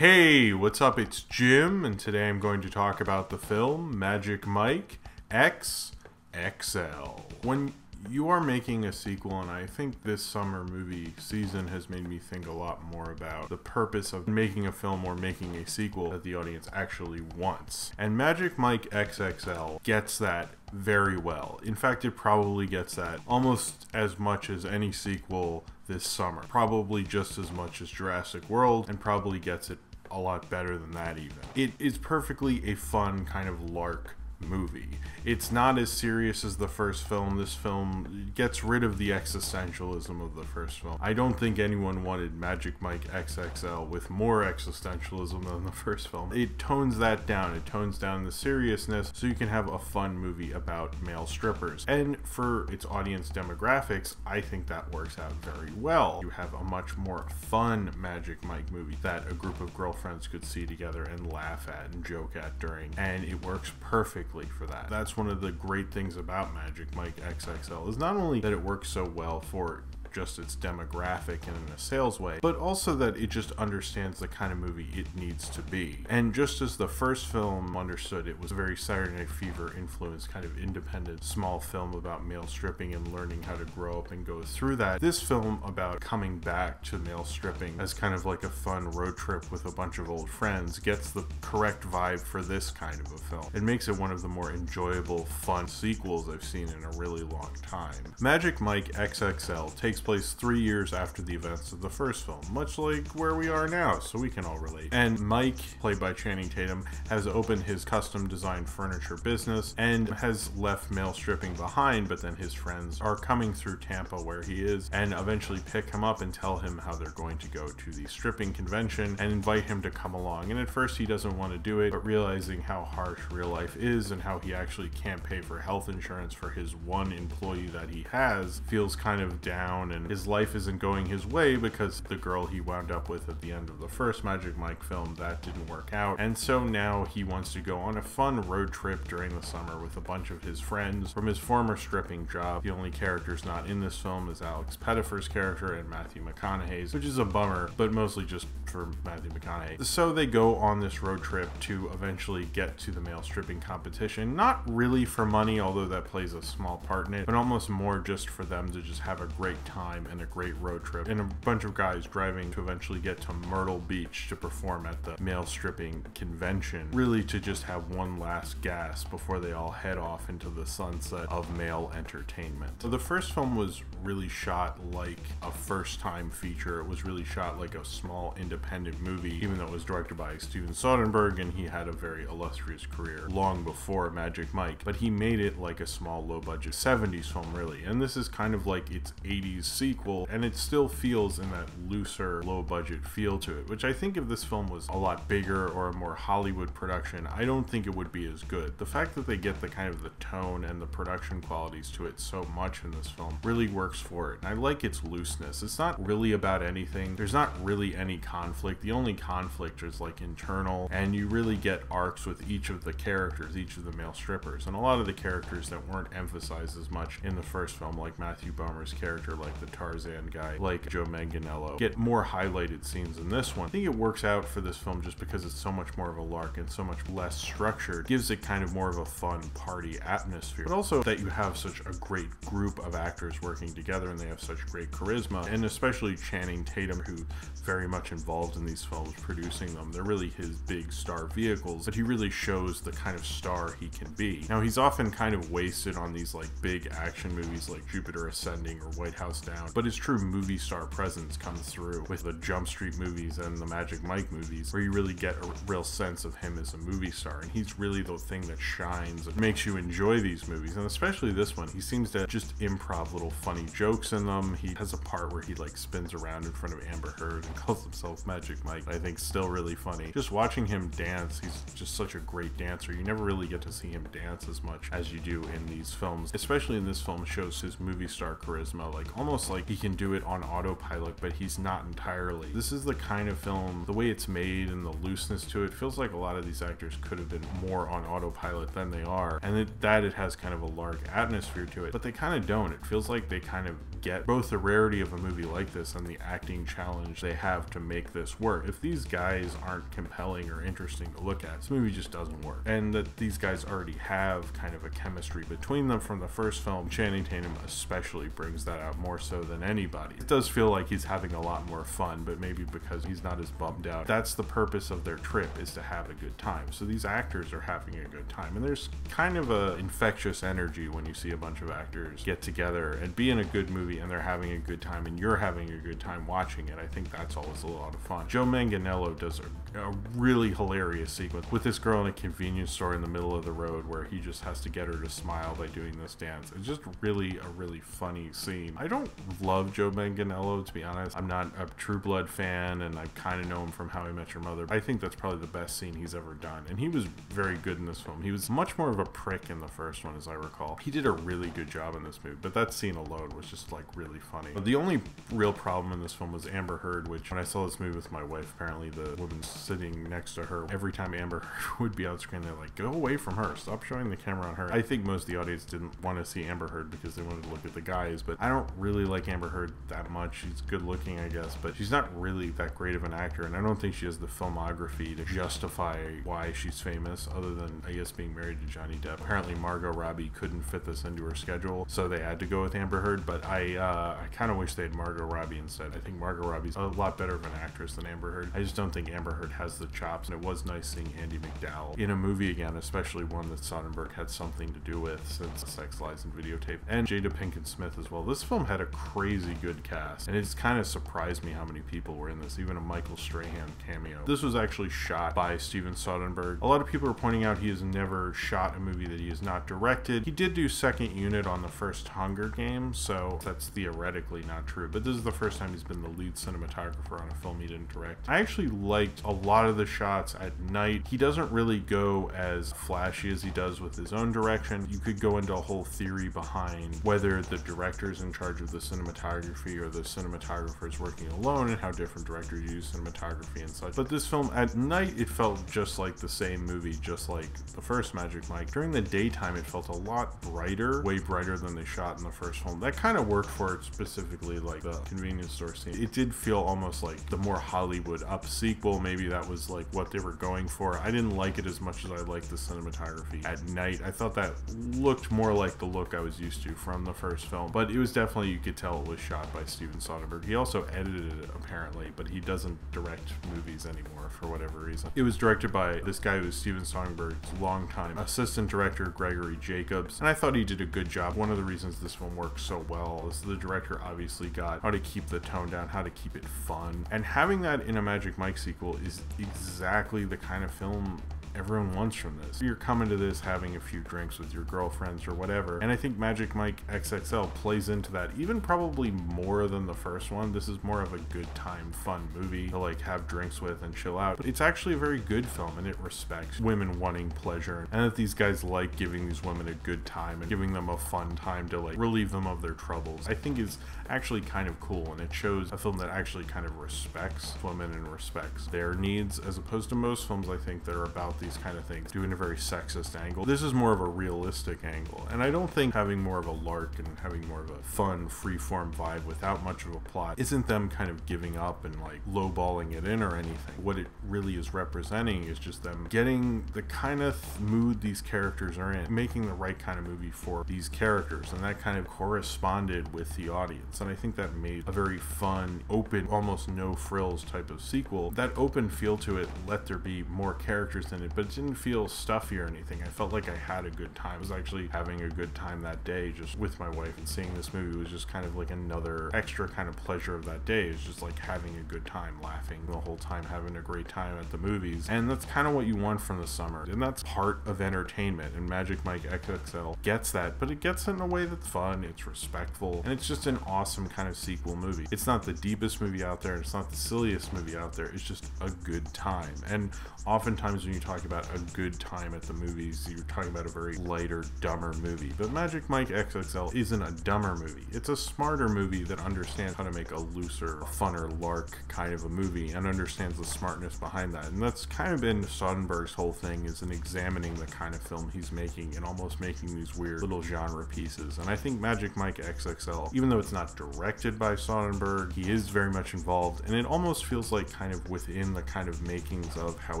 Hey, what's up? It's Jim, and today I'm going to talk about the film Magic Mike XXL. When you are making a sequel, and I think this summer movie season has made me think a lot more about the purpose of making a film or making a sequel that the audience actually wants. And Magic Mike XXL gets that very well. In fact, it probably gets that almost as much as any sequel this summer. Probably just as much as Jurassic World, and probably gets it a lot better than that even. It is perfectly a fun kind of lark movie. It's not as serious as the first film. This film gets rid of the existentialism of the first film. I don't think anyone wanted Magic Mike XXL with more existentialism than the first film. It tones that down. It tones down the seriousness so you can have a fun movie about male strippers. And for its audience demographics, I think that works out very well. You have a much more fun Magic Mike movie that a group of girlfriends could see together and laugh at and joke at during, and it works perfectly for that. That's one of the great things about Magic Mike XXL, is not only that it works so well for just its demographic and in a sales way, but also that it just understands the kind of movie it needs to be. And just as the first film understood it was a very Saturday Night Fever influenced kind of independent small film about male stripping and learning how to grow up and go through that, this film about coming back to male stripping as kind of like a fun road trip with a bunch of old friends gets the correct vibe for this kind of a film. It makes it one of the more enjoyable, fun sequels I've seen in a really long time. Magic Mike XXL takes place 3 years after the events of the first film, much like where we are now, so we can all relate. And Mike, played by Channing Tatum, has opened his custom designed furniture business and has left male stripping behind, but then his friends are coming through Tampa where he is and eventually pick him up and tell him how they're going to go to the stripping convention and invite him to come along. And at first he doesn't want to do it, but realizing how harsh real life is and how he actually can't pay for health insurance for his one employee that he has, feels kind of down, and his life isn't going his way because the girl he wound up with at the end of the first Magic Mike film, that didn't work out. And so now he wants to go on a fun road trip during the summer with a bunch of his friends from his former stripping job. The only characters not in this film is Alex Pettyfer's character and Matthew McConaughey's, which is a bummer, but mostly just for Matthew McConaughey. So they go on this road trip to eventually get to the male stripping competition, not really for money, although that plays a small part in it, but almost more just for them to just have a great time and a great road trip, and a bunch of guys driving to eventually get to Myrtle Beach to perform at the male stripping convention, really to just have one last gas before they all head off into the sunset of male entertainment. So the first film was really shot like a first-time feature. It was really shot like a small independent movie, even though it was directed by Steven Soderbergh, and he had a very illustrious career long before Magic Mike, but he made it like a small low-budget 70s film, really. And this is kind of like its 80s sequel, and it still feels in that looser, low-budget feel to it, which I think if this film was a lot bigger or a more Hollywood production, I don't think it would be as good. The fact that they get the kind of the tone and the production qualities to it so much in this film really works for it, and I like its looseness. It's not really about anything. There's not really any conflict. The only conflict is like internal, and you really get arcs with each of the characters, each of the male strippers, and a lot of the characters that weren't emphasized as much in the first film, like Matthew Bomer's character, like the Tarzan guy, like Joe Manganiello, get more highlighted scenes in this one. I think it works out for this film just because it's so much more of a lark and so much less structured, gives it kind of more of a fun party atmosphere, but also that you have such a great group of actors working together and they have such great charisma, and especially Channing Tatum, who very much involved in these films, producing them. They're really his big star vehicles, but he really shows the kind of star he can be. Now, he's often kind of wasted on these like big action movies like Jupiter Ascending or White House Down, but his true movie star presence comes through with the Jump Street movies and the Magic Mike movies, where you really get a real sense of him as a movie star, and he's really the thing that shines and makes you enjoy these movies. And especially this one, he seems to just improv little funny jokes in them. He has a part where he like spins around in front of Amber Heard and calls himself Magic Mike. I think still really funny. Just watching him dance, he's just such a great dancer. You never really get to see him dance as much as you do in these films, especially in this film. Shows his movie star charisma, like almost like he can do it on autopilot, but he's not entirely. This is the kind of film, the way it's made and the looseness to it, feels like a lot of these actors could have been more on autopilot than they are, and it has kind of a lark atmosphere to it, but they kind of don't. It feels like they kind of get both the rarity of a movie like this and the acting challenge they have to make make this work. If these guys aren't compelling or interesting to look at, this movie just doesn't work. And that these guys already have kind of a chemistry between them from the first film. Channing Tatum especially brings that out more so than anybody. It does feel like he's having a lot more fun, but maybe because he's not as bummed out. That's the purpose of their trip, is to have a good time. So these actors are having a good time, and there's kind of a infectious energy when you see a bunch of actors get together and be in a good movie and they're having a good time and you're having a good time watching it. I think that's always a lot of fun. Joe Manganiello does a really hilarious sequence with this girl in a convenience store in the middle of the road where he just has to get her to smile by doing this dance. It's just really a really funny scene. I don't love Joe Manganiello, to be honest. I'm not a True Blood fan, and I kind of know him from How I Met Your Mother. I think that's probably the best scene he's ever done, and he was very good in this film. He was much more of a prick in the first one, as I recall. He did a really good job in this movie, but that scene alone was just like really funny. But the only real problem in this film was Amber Heard, which when I saw this movie with my wife, apparently the woman sitting next to her, every time Amber Heard would be on screen, they're like, go away from her, stop showing the camera on her. I think most of the audience didn't want to see Amber Heard because they wanted to look at the guys, but I don't really like Amber Heard that much. She's good looking, I guess, but she's not really that great of an actor, and I don't think she has the filmography to justify why she's famous, other than, I guess, being married to Johnny Depp. Apparently Margot Robbie couldn't fit this into her schedule, so they had to go with Amber Heard, but I kind of wish they had Margot Robbie instead. I think Margot Robbie's a lot better of an actress than Amber Heard. I just don't think Amber Heard has the chops, and it was nice seeing Andie MacDowell in a movie again, especially one that Soderbergh had something to do with since Sex, Lies, and Videotape, and Jada Pinkett Smith as well. This film had a crazy good cast, and it's kind of surprised me how many people were in this, even a Michael Strahan cameo. This was actually shot by Steven Soderbergh. A lot of people are pointing out he has never shot a movie that he has not directed. He did do second unit on the first Hunger Games, so that's theoretically not true, but this is the first time he's been the lead cinematographer on a film he didn't direct. I actually liked a lot of the shots at night. He doesn't really go as flashy as he does with his own direction. You could go into a whole theory behind whether the director's in charge of the cinematography or the cinematographer is working alone, and how different directors use cinematography and such. But this film, at night, it felt just like the same movie, just like the first Magic Mike. During the daytime, it felt a lot brighter, way brighter than they shot in the first film. That kind of worked for it, specifically like the convenience store scene. It did feel almost like the more Hollywood up sequel. Maybe that was like what they were going for. I didn't like it as much as I liked the cinematography at night. I thought that looked more like the look I was used to from the first film, but it was definitely, you could tell it was shot by Steven Soderbergh. He also edited it apparently, but he doesn't direct movies anymore for whatever reason. It was directed by this guy who was Steven Soderbergh's longtime assistant director, Gregory Jacobs, and I thought he did a good job. One of the reasons this film works so well is the director obviously got how to keep the tone down, how to keep it fun, and having that in a Magic Mike sequel is exactly the kind of film everyone wants from this. You're coming to this having a few drinks with your girlfriends or whatever, and I think Magic Mike XXL plays into that even probably more than the first one. This is more of a good time, fun movie to like have drinks with and chill out. But it's actually a very good film, and it respects women wanting pleasure, and that these guys like giving these women a good time and giving them a fun time to like relieve them of their troubles. I think is actually kind of cool, and it shows a film that actually kind of respects women and respects their needs, as opposed to most films I think that are about these kind of things doing a very sexist angle. This is more of a realistic angle, and I don't think having more of a lark and having more of a fun freeform vibe without much of a plot isn't them kind of giving up and like lowballing it in or anything. What it really is representing is just them getting the kind of mood these characters are in, making the right kind of movie for these characters, and that kind of corresponded with the audience. And I think that made a very fun, open, almost no frills type of sequel. That open feel to it let there be more characters in it, but it didn't feel stuffy or anything. I felt like I had a good time. I was actually having a good time that day just with my wife, and seeing this movie was just kind of like another extra kind of pleasure of that day. It's just like having a good time, laughing the whole time, having a great time at the movies. And that's kind of what you want from the summer, and that's part of entertainment, and Magic Mike XXL gets that, but it gets it in a way that's fun, it's respectful, and it's just an awesome kind of sequel movie. It's not the deepest movie out there, it's not the silliest movie out there, it's just a good time. And oftentimes when you talk talking about a good time at the movies. You're talking about a very lighter, dumber movie. But Magic Mike XXL isn't a dumber movie. It's a smarter movie that understands how to make a looser, funner lark kind of a movie and understands the smartness behind that. And that's kind of been Soderbergh's whole thing, is in examining the kind of film he's making and almost making these weird little genre pieces. And I think Magic Mike XXL, even though it's not directed by Soderbergh, he is very much involved, and it almost feels like kind of within the kind of makings of how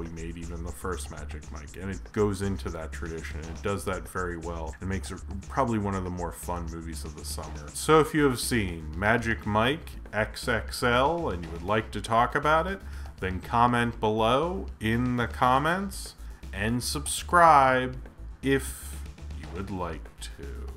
he made even the first Magic Mike, and it goes into that tradition, and it does that very well and makes it probably one of the more fun movies of the summer. So if you have seen Magic Mike XXL and you would like to talk about it, then comment below in the comments and subscribe if you would like to.